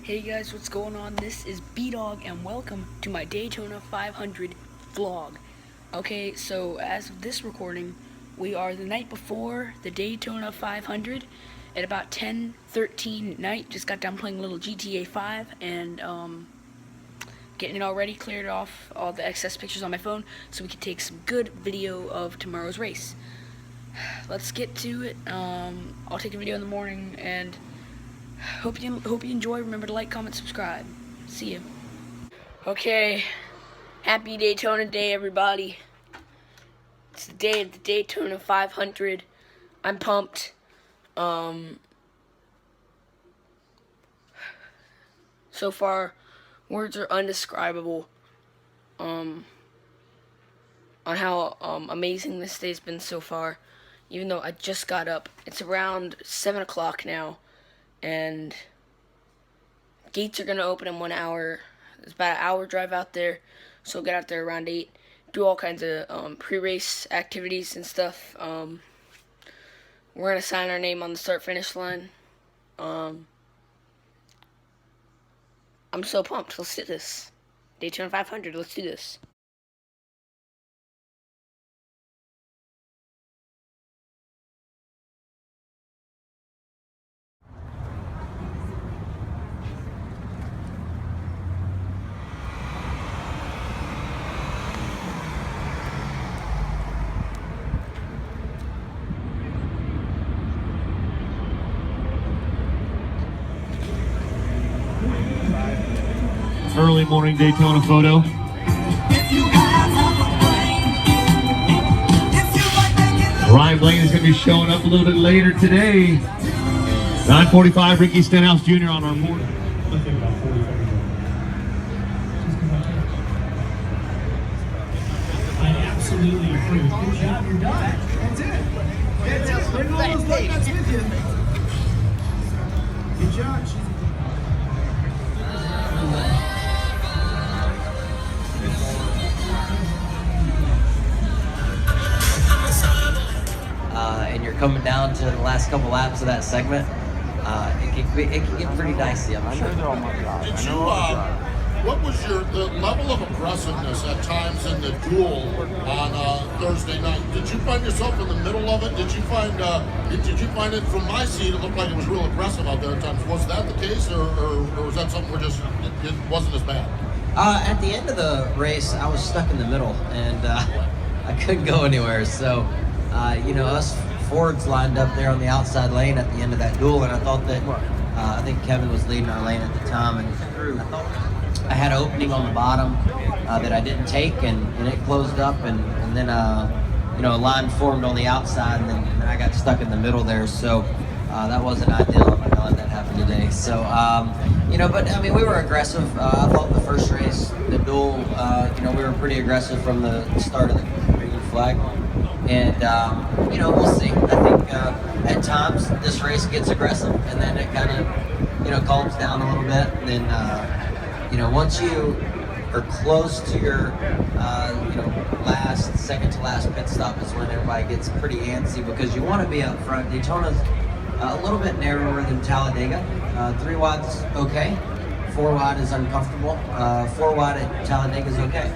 Hey guys, what's going on? This is B-Dog and welcome to my Daytona 500 vlog. Okay, so as of this recording, we are the night before the Daytona 500 at about 10:13 at night. Just got done playing a little GTA 5 and getting it all ready, cleared off all the excess pictures on my phone so we can take some good video of tomorrow's race. Let's get to it. I'll take a video in the morning and hope you enjoy. Remember to like, comment, subscribe. See you. Okay, happy Daytona Day, everybody. It's the day of the Daytona 500. I'm pumped. So far, words are undescribable. On how amazing this day's been so far. Even though I just got up, it's around 7 o'clock now. And gates are going to open in 1 hour. It's about an hour drive out there, so we'll get out there around 8. Do all kinds of pre-race activities and stuff. We're going to sign our name on the start-finish line. I'm so pumped. Let's do this. Daytona 500, let's do this. Early morning Daytona photo. Ryan Blaney is going to be showing up a little bit later today. 9:45, Ricky Stenhouse Jr. on our board. I absolutely approve. Good job, you're done. That's it. That's it. Bring all those lug nuts with you. Good job. And you're coming down to the last couple laps of that segment, it can get pretty dicey, I'm sure. Did you, what was the level of aggressiveness at times in the duel on Thursday night? Did you find yourself in the middle of it? Did you find it from my seat? It looked like it was real aggressive out there at times. Was that the case, or was that something where just it wasn't as bad? At the end of the race, I was stuck in the middle, and I couldn't go anywhere. So, us Fords lined up there on the outside lane at the end of that duel, and I thought that I think Kevin was leading our lane at the time, and I thought I had an opening on the bottom that I didn't take, and it closed up, and then a line formed on the outside, and then I got stuck in the middle there. So that wasn't ideal. I'm not gonna let that happen today. So but I mean, we were aggressive. I thought the first race, the duel, we were pretty aggressive from the start of the green flag. And, we'll see. I think at times this race gets aggressive, and then it kind of, calms down a little bit. And then, once you are close to your, second to last pit stop is when everybody gets pretty antsy because you want to be up front. Daytona's a little bit narrower than Talladega. 3 wide's okay. 4 wide is uncomfortable. 4 wide at Talladega is okay.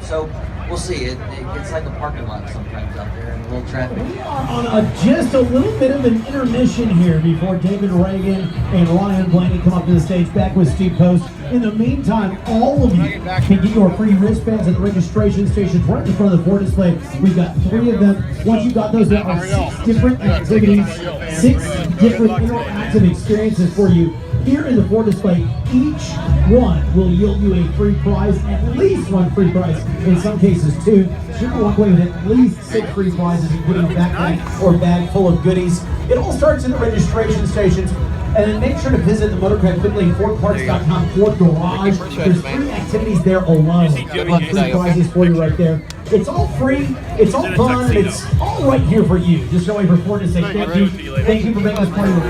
So we'll see. It gets like a parking lot sometimes out there, and a little traffic. We are on just a little bit of an intermission here before David Reagan and Ryan Blaney come up to the stage back with Steve Post. In the meantime, all of you can get your free wristbands at the registration stations right in front of the Ford display. We've got 3 of them. Once you got those, there are 6 different activities, 6 different interactive experiences for you here in the Ford display. Each one will yield you a free prize, at least 1 free prize, in some cases 2. So you're going to walk away with at least 6 free prizes, including a backpack or bag full of goodies. It all starts in the registration stations. And then make sure to visit the Motorcraft Finley FordParts.com Ford Garage. There's 3 activities there alone. Free prizes for you right there. It's all free, it's all fun, and it's all right here for you. Just go over Ford and say thank you. Thank you for making us part of it.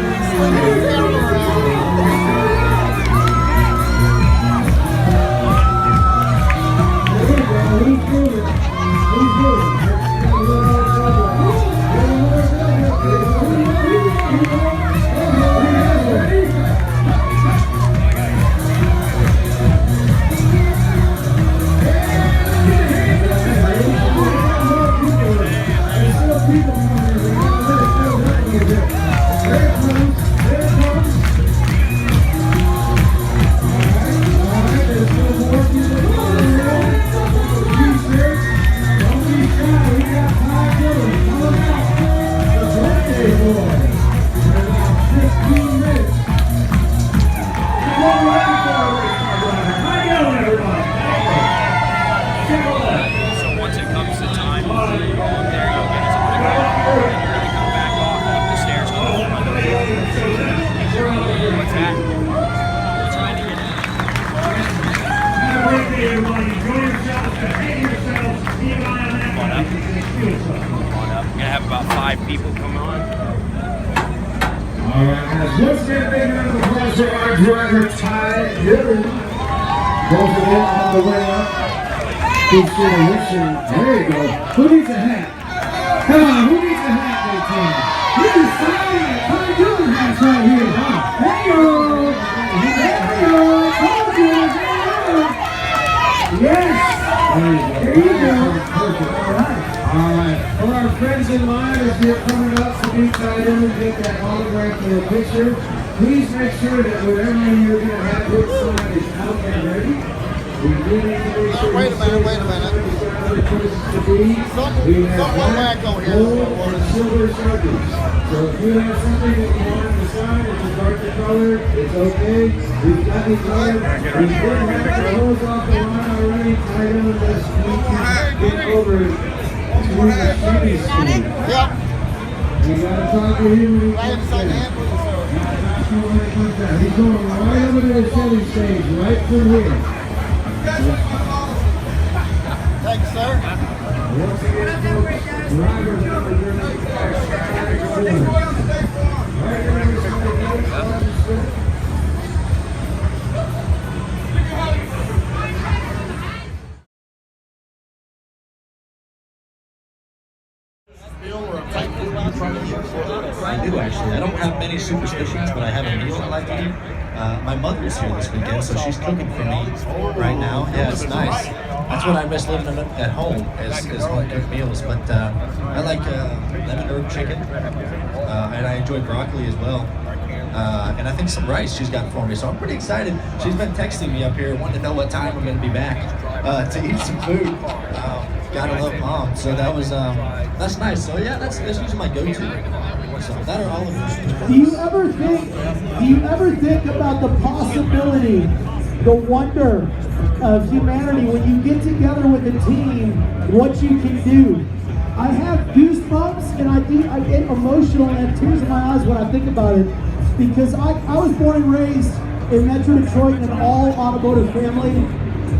All right, guys, let's get a big round of applause for our driver, Ty Dillon. Don't forget on the way up. Who's going to listen? There you go. Who needs a hat? Come on, who needs a hat, Daytona? You decide it. Ty Dillon has right here. Hey-yo! Hey-yo! Told you! Yes! There you go. Perfect. All right. All right. For our friends in line, as you're coming up to meet Ty Dillon and get that autograph for a picture, please make sure that whatever you're going to have his sign is out and ready. We do need to make sure Wait a minute. We have black, gold, and silver circles. So if you have something that you want to decide, it's a darker color, it's okay. We've got it covered. We did have the hose off the line already. Tied in with us. We can get over to the Chevy Street. Yep. We got to talk to him when he comes back. He's going right over to the Chevy stage, right from here. Thanks, sir. Once again, folks, drivers out there doing the I do actually. I don't have many superstitions, but I have a meal I like to eat. My mother is here this weekend, so she's cooking for me right now. Yeah, it's nice. That's what I miss living at home is home cooked meals. But I like lemon herb chicken, and I enjoy broccoli as well. And I think some rice she's got for me. So I'm pretty excited. She's been texting me up here, wanting to know what time I'm going to be back to eat some food. Gotta love mom. So that was that's nice. So yeah, that's usually my go-to. So that or all of them. Do you ever think about the possibility, the wonder of humanity when you get together with a team, what you can do? I have goosebumps and I get emotional and have tears in my eyes when I think about it, because I was born and raised in Metro Detroit in an all automotive family,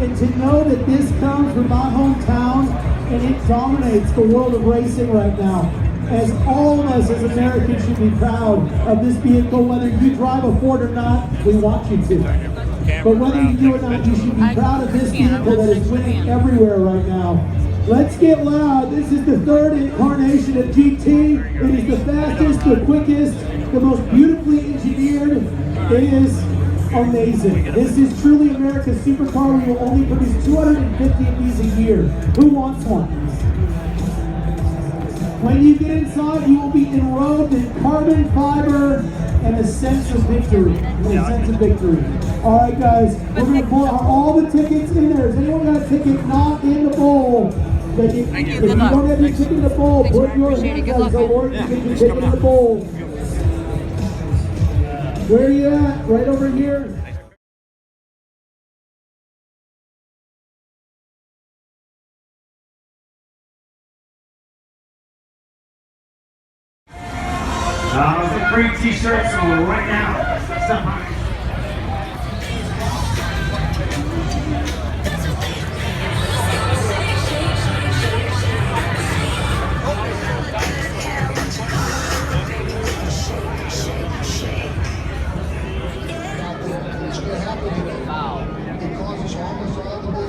and to know that this comes from my hometown and it dominates the world of racing right now. As all of us as Americans should be proud of this vehicle, whether you drive a Ford or not, we want you to. But whether you do or not, you should be proud of this vehicle that is winning everywhere right now. Let's get loud. This is the third incarnation of GT. It is the fastest, the quickest, the most beautifully engineered. It is amazing. This is truly America's supercar. We will only produce 250 of these a year. Who wants one? When you get inside, you will be enrobed in carbon fiber and a sense of victory. All right, guys, we're going to pull out all the tickets in there. Has anyone got a ticket not in the bowl? If you don't have your ticket in the bowl, put your hand up so Lord can get your ticket in the bowl. Where are you at? Right over here. The free t-shirts are right now. Stop by.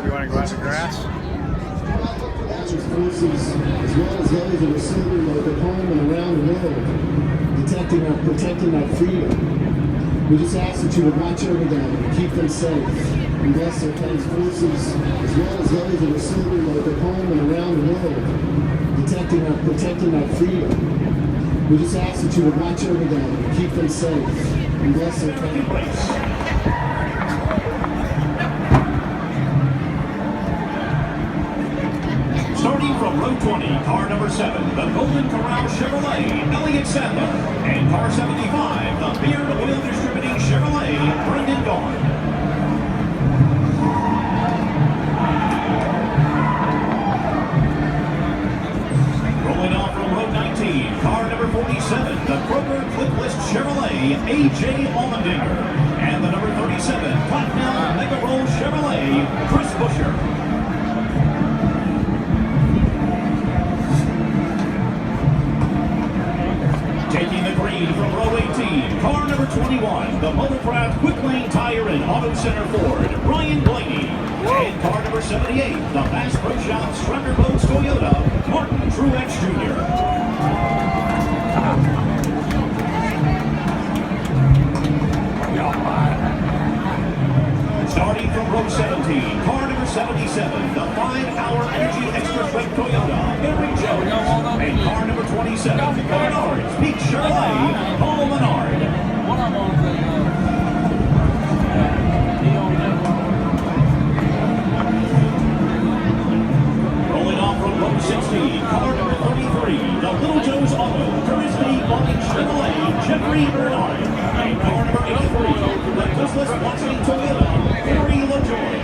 You want to go out in the grass? Forces, as well as those that are serving both at home and around the world, protecting our freedom. We just ask that you would watch over them and keep them safe, and bless their police forces, as well as those that are serving both at home and around the world, protecting our freedom. We just ask that you would watch over them and keep them safe, and bless their families. Starting from row 20, car number 7, the Golden Corral Chevrolet, Elliott Sadler, and car 75, the Beard Oil Distributing Chevrolet, Brendan Gaughan. Rolling off from row 19, car number 47, the Kroger Clipless Chevrolet, A.J. Allmendinger, and the number 37, Platinum Mega Roll Chevrolet, Chris Buescher. green from row 18, car number 21, the Motorcraft Quick Lane Tire and Auto Center Ford, Ryan Blaney. And car number 78, the Bass Pro Shop Striker Boats Toyota, Martin Truex Jr. Starting from row 17, car number 77, the 5-hour Energy Extra Strength Toyota, Eric Jones. And car number 27, Menards Peak Chevrolet, Paul Menard. Rolling off from row 16, car number 33, the Little Joe's Auto, Curtis B. Bobby Chevrolet, Jeffrey Bernard. And car number 83, the Gustless Watson Toyota, Harry LaJoy.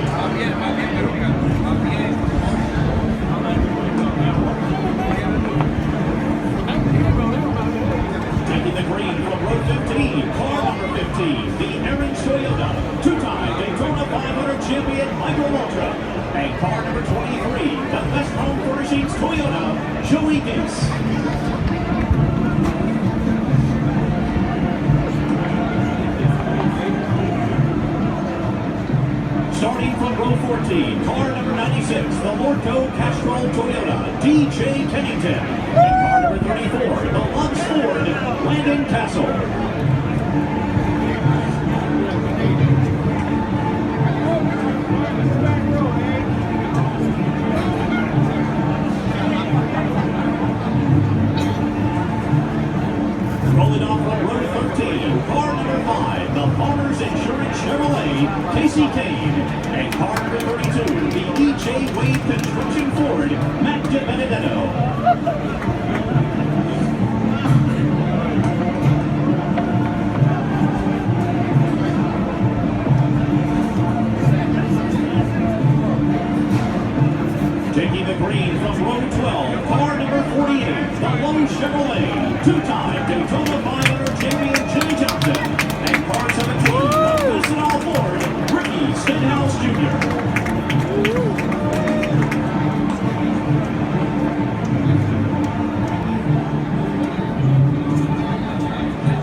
Taking the green from row 15, car number 15, the Aaron Toyota, two-time Daytona 500 champion Michael Waltrip. And car number 23, the Best Home Furnishings Toyota, Joey Gase. Starting from row 14, car number 96, the Lorco Castrol Toyota, DJ Kennington. And car number 34, the Lux Ford, Landon Castle. Rolling off from row 13, car number 5, the Farmers Insurance Chevrolet, Casey Kane. And car number 32, the E.J. Wade Construction Ford, Matt DiBenedetto. Taking the green from row 12, car number 48, the Lone Chevrolet, two-time Daytona 500 champion Jimmy Johnson. And car 17, the Wilson Ford, Ricky Stenhouse Jr.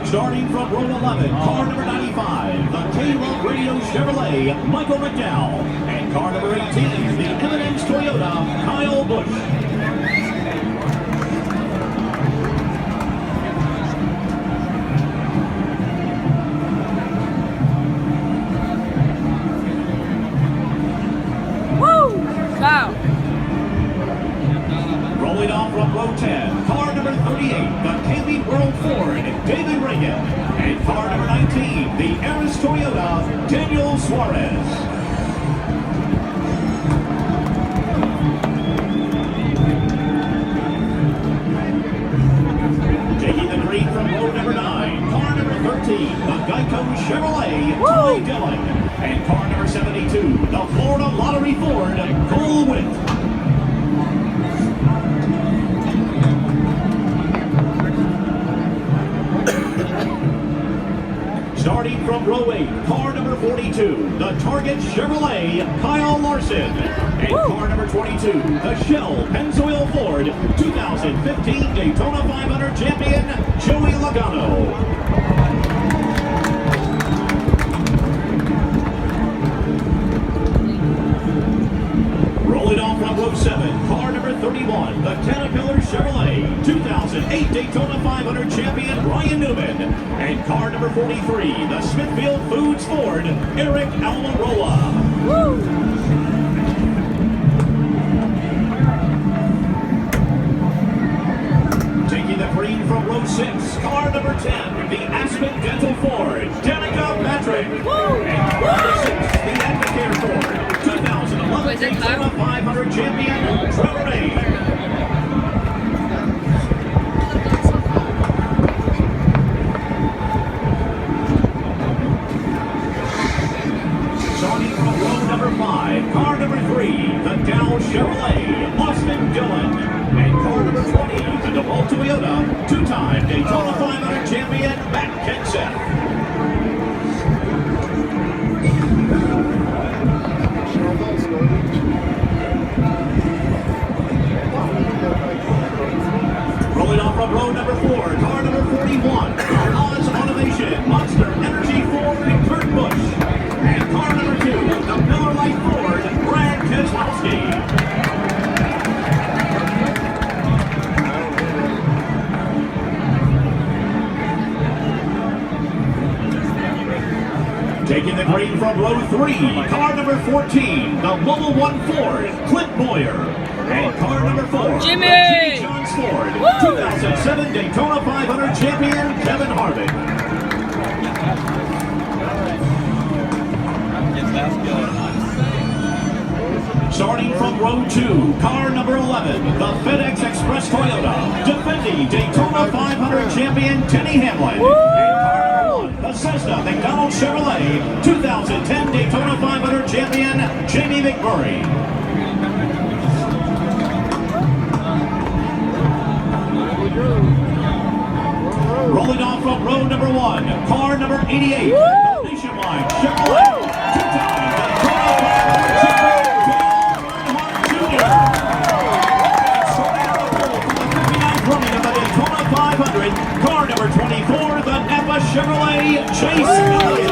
Starting from row 11, car number 95, the K-Love Radio Chevrolet, Michael McDowell. And car number 18, the M&M's Toyota, Kyle Busch. Rolling off from row 10, car number 38, the Camping World Ford, David Reagan. And car number 19, the Aris Toyota, Daniel Suarez. Taking the green from row number 9, car number 13, the Geico Chevrolet, Ty Dillon. And car number 72, the Florida Lottery Ford, Cole Witt. Starting from row 8, car number 42, the Target Chevrolet, Kyle Larson. And car number 22, the Shell Pennzoil Ford, 2015 Daytona 500 champion, Joey Logano. Rolling off from row 7, car number 31, the Caterpillar Chevrolet, 2008 Daytona 500 champion Ryan Newman. And car number 43, the Smithfield Foods Ford, Eric Almirola. Taking the green from row 6, car number 10, the Aspen Dental Ford, Danica Patrick. And car number 6, the Advocare Ford, 2011 Daytona 500 champion Trevor May. Starting from row number 5, car number 3, the Dow Chevrolet, Austin Dillon. And car number 20, the DeWalt Toyota, two-time Daytona 500 champion Matt Kenseth. Making the green from row 3, car number 14, the Mobil 1 Ford, Clint Boyer. And car number 4, Jimmy! the J. Johns Ford, 2007 Daytona 500 champion, Kevin Harvick. Starting from row 2, car number 11, the FedEx Express Toyota, defending Daytona 500 champion Denny Hamlin. And car number 1, the Cessna McDonald Chevrolet, 2010 Daytona 500 champion Jamie McMurray. Rolling off from row number 1, car number 88, the Nationwide Chevrolet, 2-time Daytona 500 champion car number 24, the Napa Chevrolet Chase Elliott.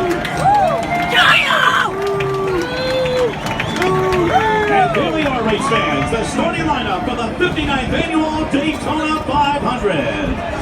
And here we are, race fans, the starting lineup for the 59th annual Daytona 500.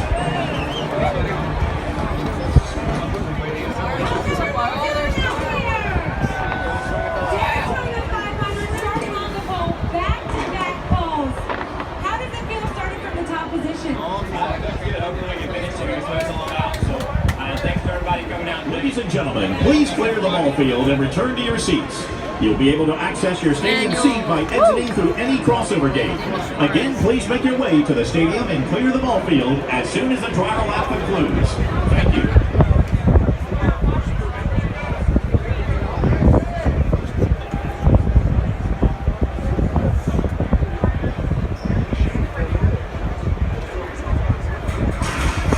Ladies and gentlemen, please clear the ball field and return to your seats. You'll be able to access your stadium seat by exiting through any crossover gate. Again, please make your way to the stadium and clear the ball field as soon as the driver lap concludes. Thank you.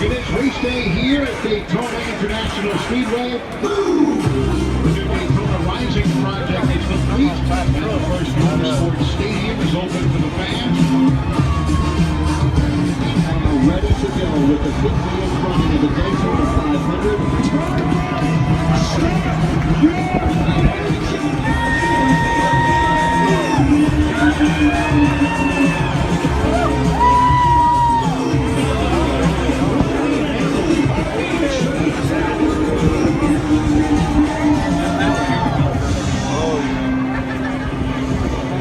It is race day here at Daytona International Speedway. The new Daytona Rising project is complete. The first motorsports stadium is open for the fans. And we're ready to go with the 50th running of the Daytona 500.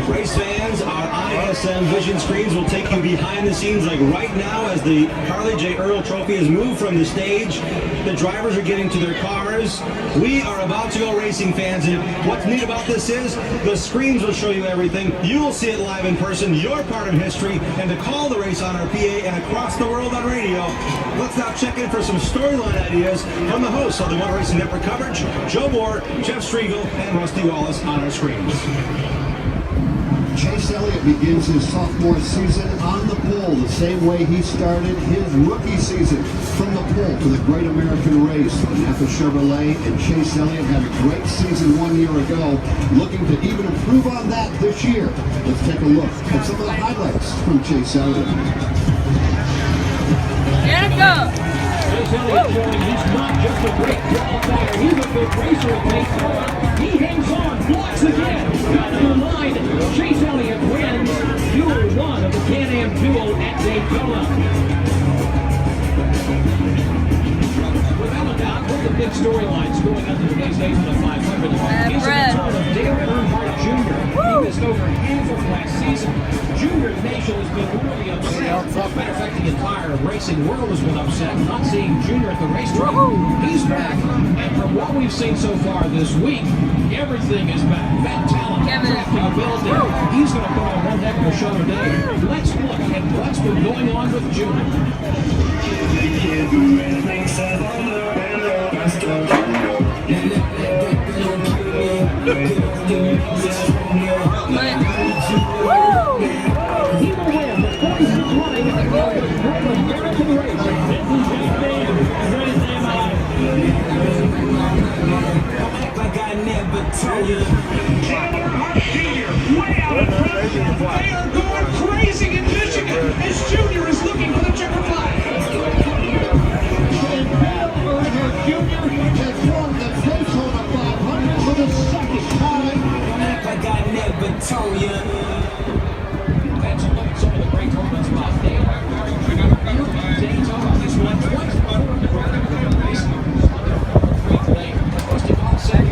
Race fans, our ISM vision screens will take you behind the scenes like right now as the Harley J. Earl Trophy is moved from the stage. The drivers are getting to their cars. We are about to go racing, fans, and what's neat about this is the screens will show you everything. You will see it live in person. You're part of history, and to call the race on our PA and across the world on radio, let's now check in for some storyline ideas from the hosts of the One Racing Network coverage, Joe Moore, Jeff Striegel, and Rusty Wallace on our screens. Chase Elliott begins his sophomore season on the pole the same way he started his rookie season, from the pole to the Great American Race. Napa Chevrolet and Chase Elliott had a great season 1 year ago, looking to even improve on that this year. Let's take a look at some of the highlights from Chase Elliott. Danica! Chase Elliott showing he's not just a great qualifier, he's a good racer at Daytona. He hangs on, blocks again, got to the line. Chase Elliott wins Duel 1 of the Can-Am Duel at Daytona. Without a doubt, one of the big storylines going into today's Daytona 500 is the return of Dale Earnhardt Jr. He missed over half of last season. Junior Nation has been really upset. As a matter of fact, the entire racing world has been upset not seeing Junior at the racetrack. He's back, and from what we've seen so far this week, everything is back. That talent, drafting ability, he's going to put on one heck of a show today. Let's look at what's been going on with Junior. He will win the 46th running of the Great American Race. Like I never told you. Earnhardt Jr. way out in front. They are going crazy in Michigan as Junior is looking for the checkered flag. And Dale Earnhardt Jr. has won the Daytona 500 for the second time. Like I never told you. That's a look at some of the great tournaments about Dale Earnhardt Jr. Daytona, he's won twice before the Great American Race. Great today. Rusty Wallace said,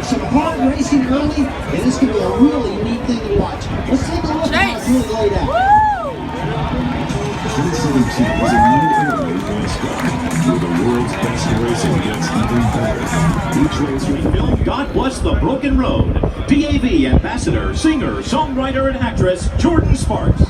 Some hard racing early, and this can be a really neat thing to watch. Let's take a look at how it's really laid out. 2017 was a new era in NASCAR, where the world's best racing gets even better. Each race will film God Bless the Broken Road. DAV ambassador, singer, songwriter, and actress Jordan Sparks.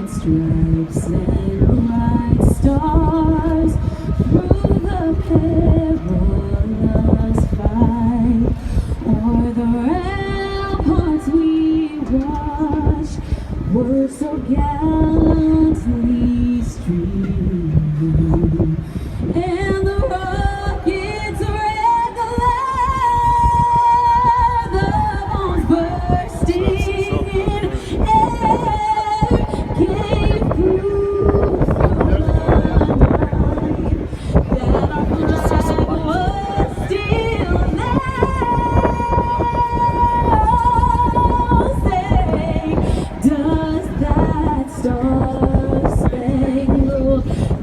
Stripes and bright stars through the perilous fight, o'er the ramparts we watch, were so gallantly streamed, and the rockets red glare, the bombs bursting in air, gave proof from the night that our flag was still there. Say, does that star-spangled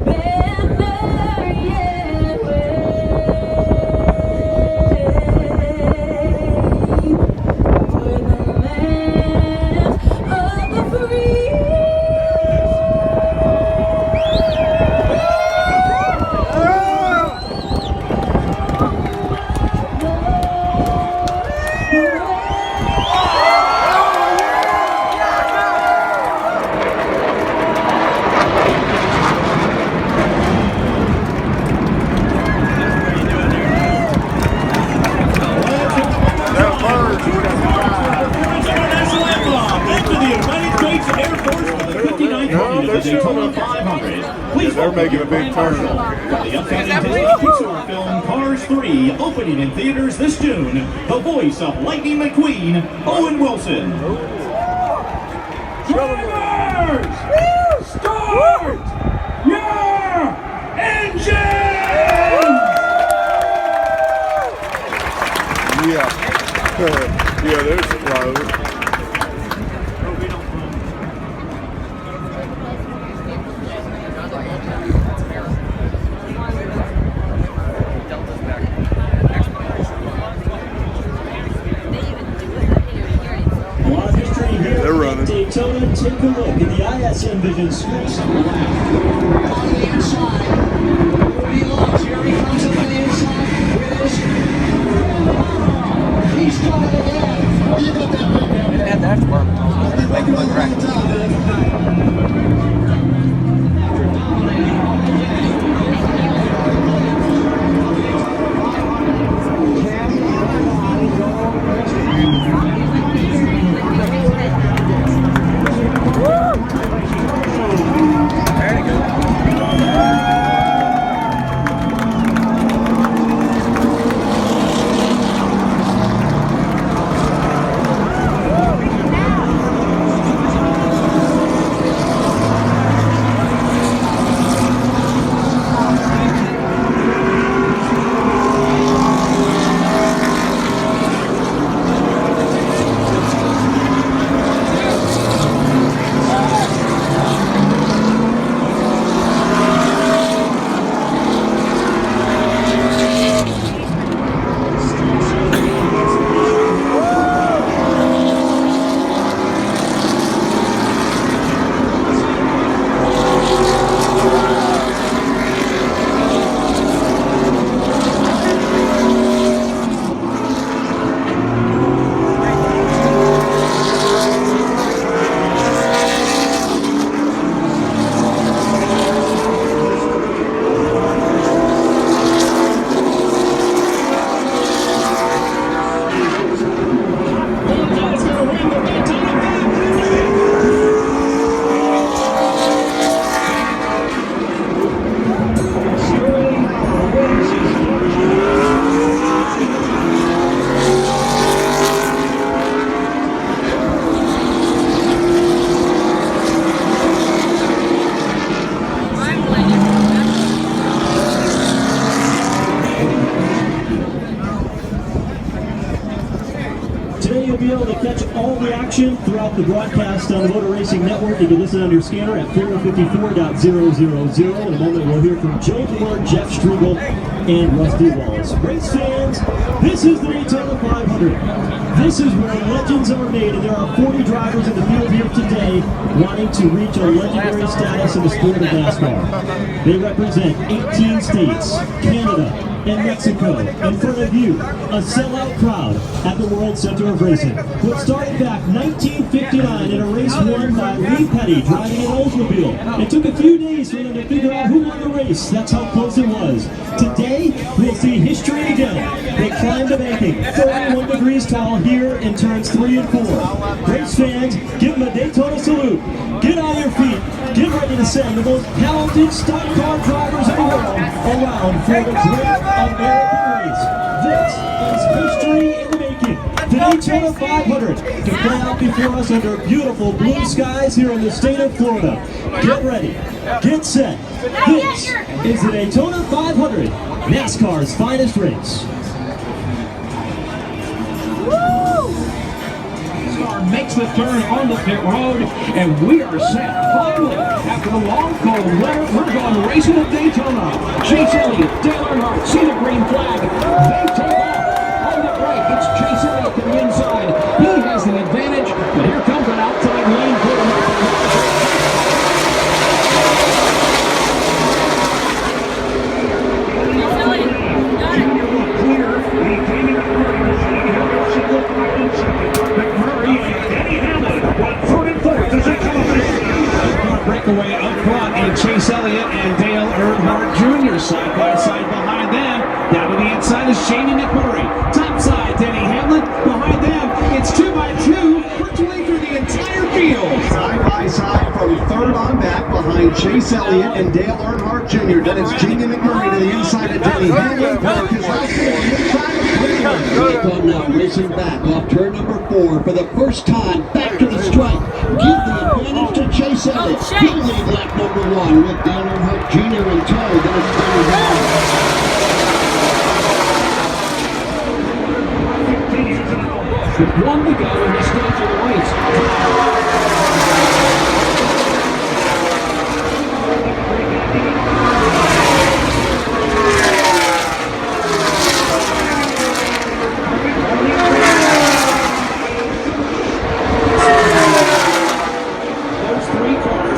banner yet wave o'er the land of the free? Daytona 500. Please they're making a big turn. The upcoming Disney Pixar film Cars 3, opening in theaters this June. The voice of Lightning McQueen, Owen Wilson. Drivers! Start your engines! Yeah. Yeah, there's the flyover. They're running. Daytona, take a look at the ISM Vision screens. On the inside, Rudy Love, here he comes on the inside with his... He's coming again. You got that right down there. And that's perfect. Make it look right. action throughout the broadcast on the Motor Racing Network. You can listen on your scanner at 454.000. In a moment, we'll hear from Joe Moore, Jeff Striegel, and Rusty Wallace. Race fans, this is the Daytona 500. This is where legends are made, and there are 40 drivers in the field here today wanting to reach a legendary status in the sport of NASCAR. They represent 18 states, Canada, and Mexico. In front of you, a sellout crowd at the World Center of Racing. What started back 1959 in a race won by Lee Petty driving an Oldsmobile. It took a few days for them to figure out who won the race. That's how close it was. Today, we'll see history again. They climbed the banking, 31 degrees tall here in turns 3 and 4. Race fans, give them a Daytona salute. Get on your feet. Get ready to send the most talented stock car drivers in the world around for the great American race. This is history in the making. The Daytona 500 can play out before us under beautiful blue skies here in the state of Florida. Get ready. Get set. This is the Daytona 500, NASCAR's finest race. Makes the turn on the pit road, and we are set. Finally, after the long cold winter, we're going racing at Daytona. Chase Elliott, Dale Earnhardt, see the green flag. They take off on the break. It's Chase Elliott to the inside. He has the advantage, but here comes an outside lane for him. Breakaway up front, and Chase Elliott and Dale Earnhardt Jr. side by side behind them. Down to the inside is Shane McMurray. Top side, Denny Hamlin. Behind them, it's 2x2, virtually through the entire field. Side by side from third on back behind Chase Elliott and Dale Earnhardt Jr. Then it's Jamie McMurray to the inside of Denny Hamlin. Now racing back off turn number 4 for the first time back to the stripe. Give the advantage to Chase Elliott. He'll lead lap number 1 with Dale Earnhardt Jr. in tow. Then it's Denny Hamlin. With 1 to go in this stage of the race.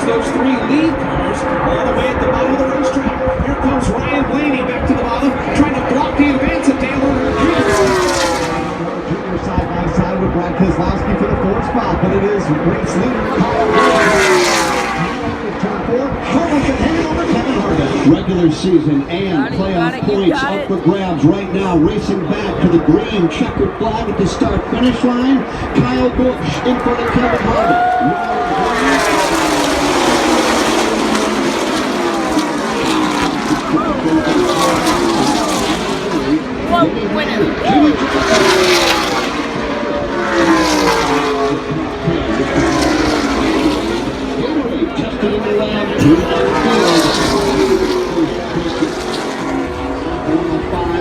Those three lead cars all the way at the bottom of the racetrack. Here comes Ryan Blaney back to the bottom, trying to block the advance of Dale Earnhardt Jr. Side by side with Brad Keselowski for the 4th spot, but it is race leader Kyle Busch. Regular season and playoff points up for grabs right now. Racing back to the green checkered flag at the start-finish line. Kyle Busch in front of Kevin Harvick.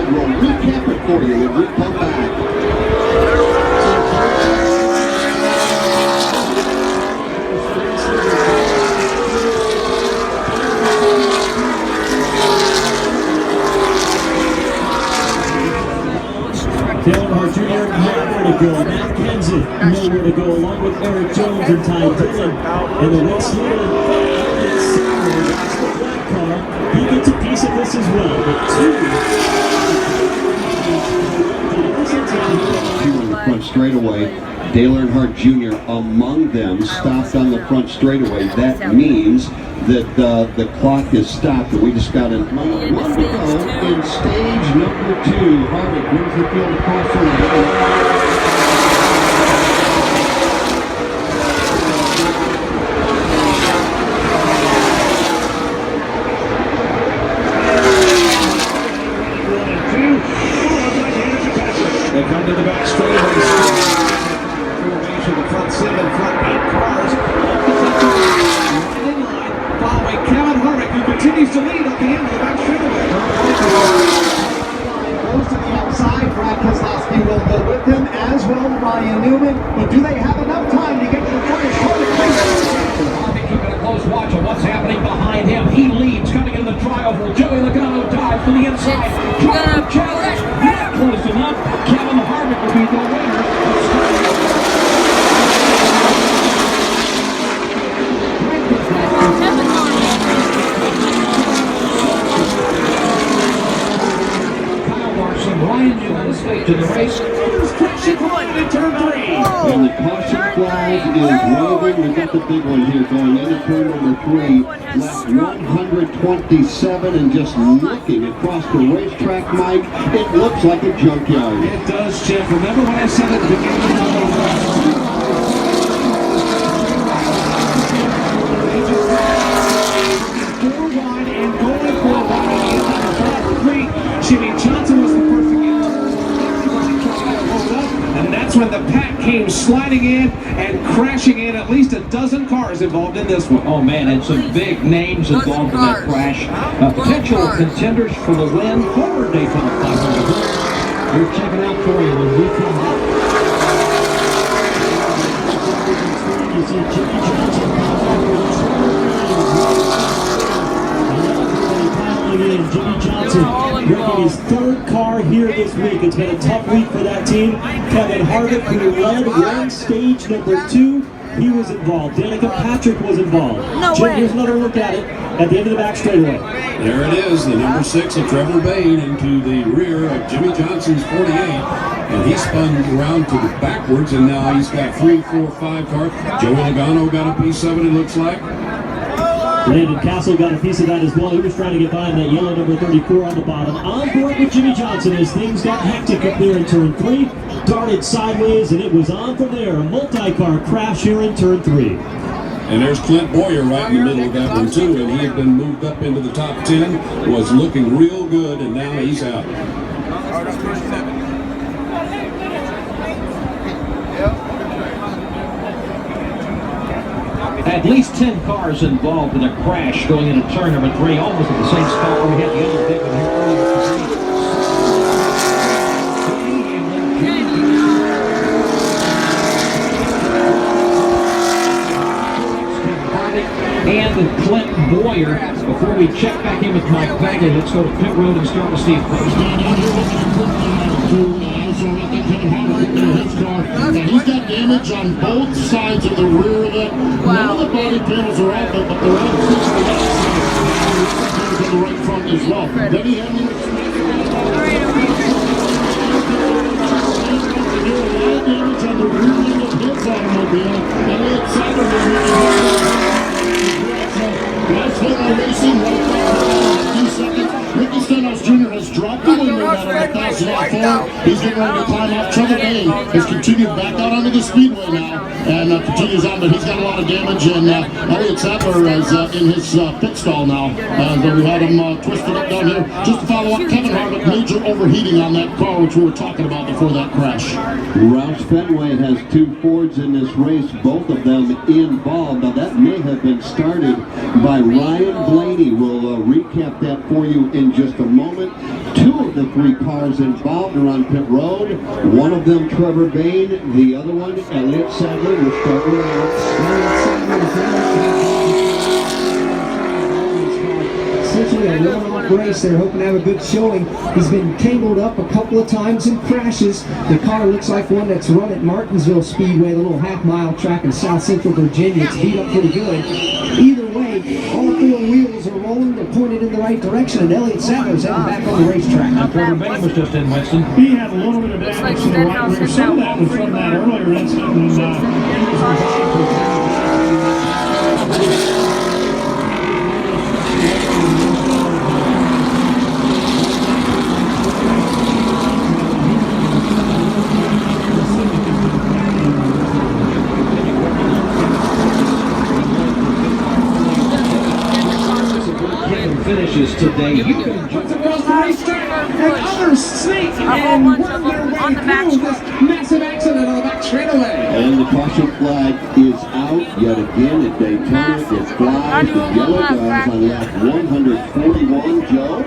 We'll recap it for you when we come back. Dale Earnhardt Jr. nowhere to go. Matt Kenseth nowhere to go, along with Eric Jones and Ty Dillon. And the race leader, that's the black car. He gets a piece of this as well. But two on the front straightaway. Dale Earnhardt Jr. among them, stopped on the front straightaway. That means that the clock is stopped, and we just got one to go in stage number 2. Harvick brings the field across the line. They come to the back straightaway. Formation, the front 7, front 8 cars. In line, following Kevin Harvick, who continues to lead at the end of the back straightaway. Goes to the outside. Brad Keselowski will go with him, as well Ryan Newman. But do they have enough time to get to the finish? Keeping a close watch on what's happening behind him. He leads, coming in the trioval. Joey Logano dives to the inside. Driver challenge, not close enough. Kevin Harvick will be the winner. Ryan Newman is late to the race. Crashing right into turn 3. And the caution flag is waving. We've got the big one here going into turn number 3. Lap 127, and just looking across the racetrack, Mike, it looks like a junkyard. It does, Jeff. Remember when I said at the beginning of the wide and going for a wide. Jimmy Johnson was the perfect and that's when the pack came sliding in and crashing in. At least a dozen cars involved in this one. Oh man, and some big names involved in that crash. Potential contenders for the win. Former Daytona 500. We're checking out for you when we come back. You see Jimmy Johnson Jimmy Johnson bringing his third car here this week. It's been a tough week for that team. Kevin Harvick, who led one stage number 2, he was involved. Danica Patrick was involved. Jim, here's another look at it at the end of the back straightaway. There it is, the number 6 of Trevor Bayne into the rear of Jimmy Johnson's 48. And he spun around to the backwards, and now he's got 3, 4, 5 cars. Joey Logano got a piece of it, it looks like. Landon Castle got a piece of that as well. He was trying to get by in that yellow number 34 on the bottom. On board with Jimmy Johnson as things got hectic up there in turn 3. Darted sideways, and it was on from there. A multi-car crash here in turn 3. And there's Clint Boyer right in the middle of that one too, and he had been moved up into the top 10, was looking real good, and now he's out. At least 10 cars involved in a crash going into turn number 3, almost at the same spot where we had the other big one here earlier. And Clint Boyer. Before we check back in with Mike Bagley, let's go to pit road and start with Steve Post. He's got damage on both sides of the rear of it. None of the body panels are off it, but they're on the right front as well. Then he had damage on the rear end of his automobile, and it's Saturday. Last thing on racing, right back in 2 seconds. Ricky Stenhouse Jr. has dropped the window down on 1,000 off four. He's getting ready to climb off. Trevor Bayne has continued back out onto the speedway now and continues on, but he's got a lot of damage. And Elliott Sadler is in his pit stall now. We had him twisted up down here. Just to follow up, Kevin Harvick, major overheating on that car, which we were talking about before that crash. Roush Fenway has 2 Fords in this race, both of them involved. Now that may have been started by Ryan Blaney. We'll recap that for you in just a moment. 2 of the 3 cars involved are on pit road. One of them Trevor Bayne, the other one Elliott Sadler. We'll start with Essentially a one-off race. They're hoping to have a good showing. He's been tangled up a couple of times in crashes. The car looks like one that's run at Martinsville Speedway, the little half-mile track in South Central Virginia. It's beat up pretty good. Either way, all 4 wheels are rolling. They're pointed in the right direction, and Elliott Sadler's heading back on the racetrack. Trevor Bayne was just in Winston. He had a little bit of damage to the right rear. Some of that was from that earlier incident when he was finishes today. You can enjoy across the racetrack, and others snake and work their way through this massive accident on the back straightaway. And the caution flag is out yet again at Daytona. It flies the yellow guns on lap 141, Joe.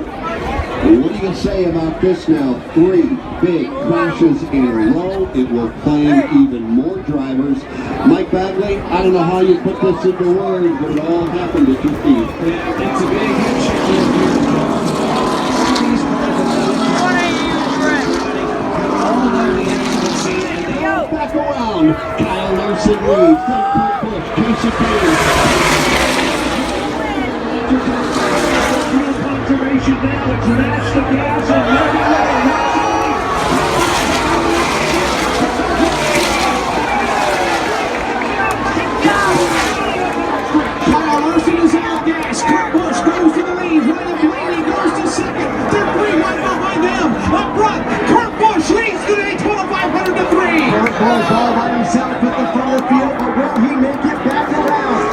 What do you say about this now? 3 big crashes in a row. It will claim even more drivers. Mike Bagley, I don't know how you put this into words, but it all happened at your feet. It's a big hit champion here. Back around. Kyle Larson leads. Then Kurt Busch. Casey Payne. Conservation now. It's match the gas and Kyle Larson is out gas. Kurt Busch goes to the lead. Ryan Blaney goes to second. They're 3 right behind them. Up front, Kurt Busch leads the Daytona 500 to 3. Kurt Busch all by himself at the front of the field, but will he make it back around?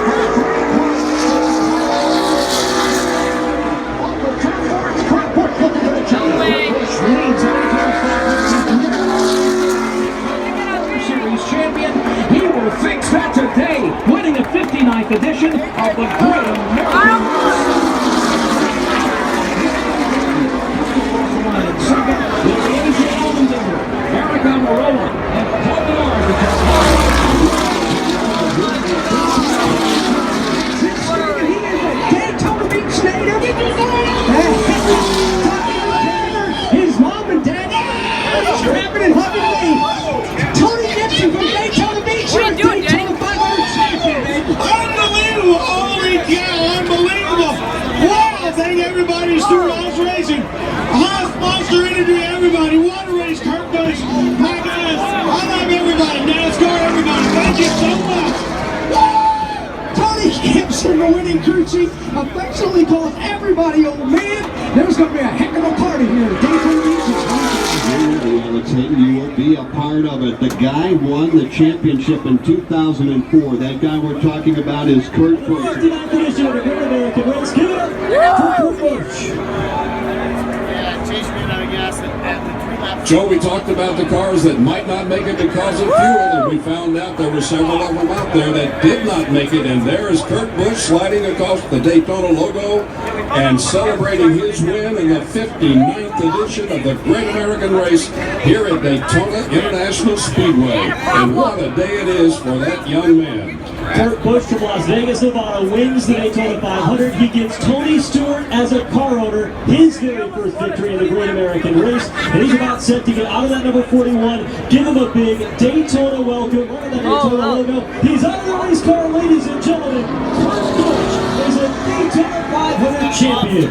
Kurt Busch looking for the challenge. Busch leads the Series champion. He will fix that today, winning the 59th edition of the Great American Second, will be A.J. Allmendinger, Eric Almirola, and Paul Millard because he is a Daytona Beach native. His mom and dad scrapping and hugging me. Tony Gibson from Daytona Beach. What are you doing, Danny? Unbelievable! Holy cow! Unbelievable! Wow! Thank everybody. Stuart House Racing. Haas Monster Energy, everybody. Water Race, Kurt Busch. My goodness. I love everybody. NASCAR, everybody. Thank you so much. Tony Gibson, the winning crew chief, affectionately calls everybody old man. There's going to be a heck of a party here at Daytona Beach. You will be a part of it. The guy won the championship in 2004. That guy we're talking about is Kurt Busch. 59th edition of the Great American Race. Give it up for Kurt Busch. Joe, we talked about the cars that might not make it because of fuel, and we found out there were several of them out there that did not make it, and there is Kurt Busch sliding across the Daytona logo and celebrating his win in the 59th edition of the Great American Race here at Daytona International Speedway. And what a day it is for that young man. Kurt Busch from Las Vegas, Nevada wins the Daytona 500. He gives Tony Stewart, as a car owner, his very first victory in the Great American Race. And he's about set to get out of that number 41. Give him a big Daytona welcome. Look at that Daytona logo. He's out of the race car, ladies and gentlemen. Kurt Busch is a Daytona 500 champion.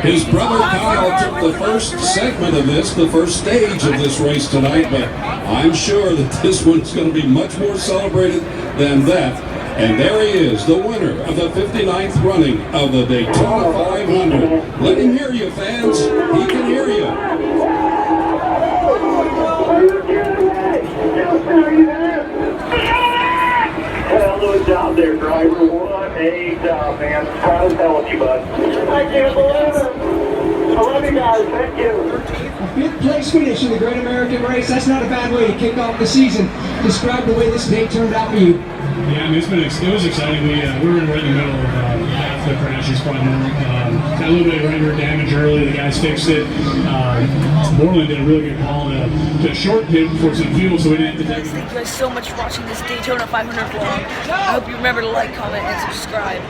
His brother Kyle took the first segment of this, the first stage of this race tonight, but I'm sure that this one's going to be much more celebrated than that. And there he is, the winner of the 59th running of the Daytona 500. Let him hear you, fans. He can hear you. Hell of a job there, driver. What a job, man. Proud as hell of you, bud. I can't believe it. I love you guys. Thank you. A fifth place finish in the Great American Race. That's not a bad way to kick off the season. Describe the way this day turned out for you. Yeah, I mean, it was exciting. We were right in the middle of half the crashes, probably more. Got a little bit of render damage early. The guys fixed it. Moreland did a really good call to short hit for some fuel, so we didn't have to take. Thank you guys so much for watching this Daytona 500 vlog. I hope you remember to like, comment, and subscribe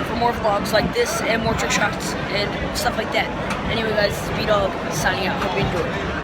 for more vlogs like this and more trick shots and stuff like that. Anyway, guys, this is B-Dog signing out. Hope you enjoyed.